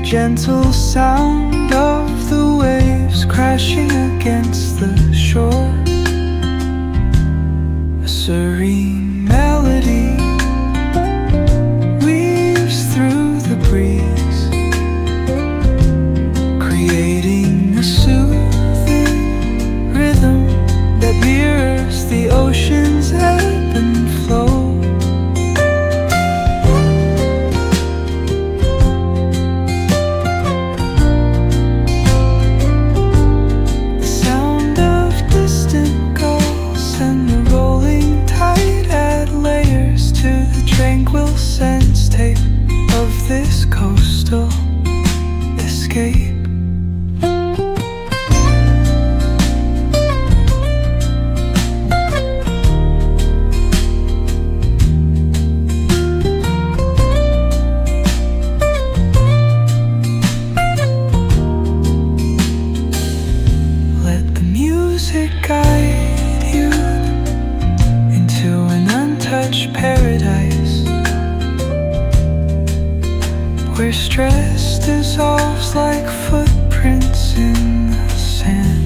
gentle sound of the waves crashing against the shore. A serene melody weaves through the breeze, creating a soothing rhythm that mirrors the ocean's ebb and flow. Sense tape of this coastal escape. Let the music guide you into an untouched paradise, where stress dissolves like footprints in the sand.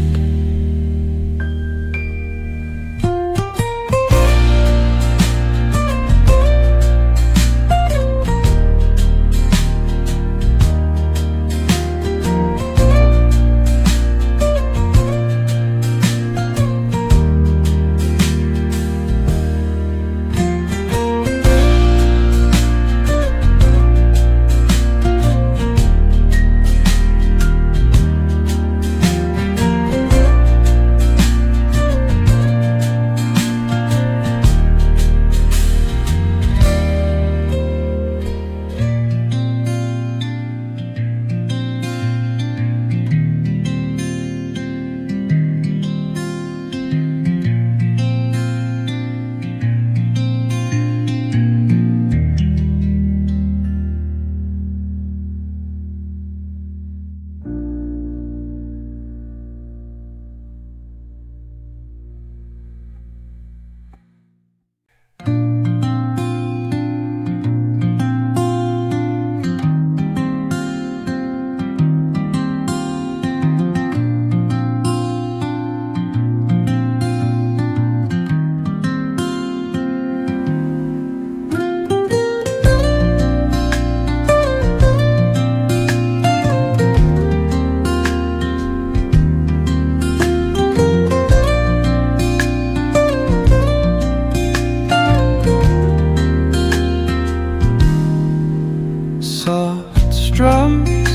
Soft strums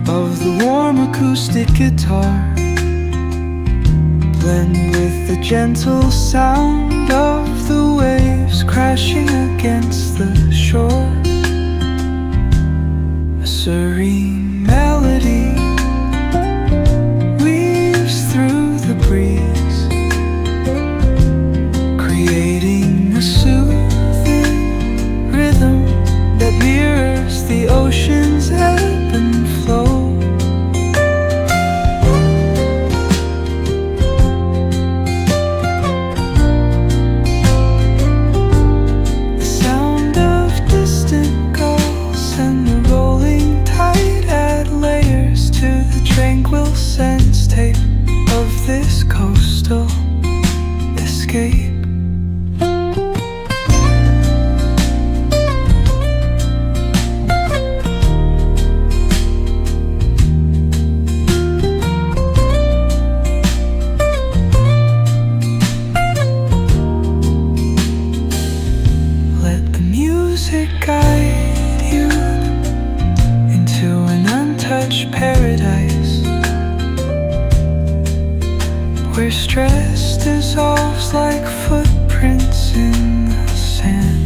of the warm acoustic guitar blend with the gentle sound of the waves crashing against the shore. A serene melody weaves through the breeze, creating a soothing rhythm that mirrors the ocean's ebb and flow. The sound of distant gulls and the rolling tide add layers to the tranquil sense tape of this coastal escape. Guide you into an untouched paradise, where stress dissolves like footprints in the sand.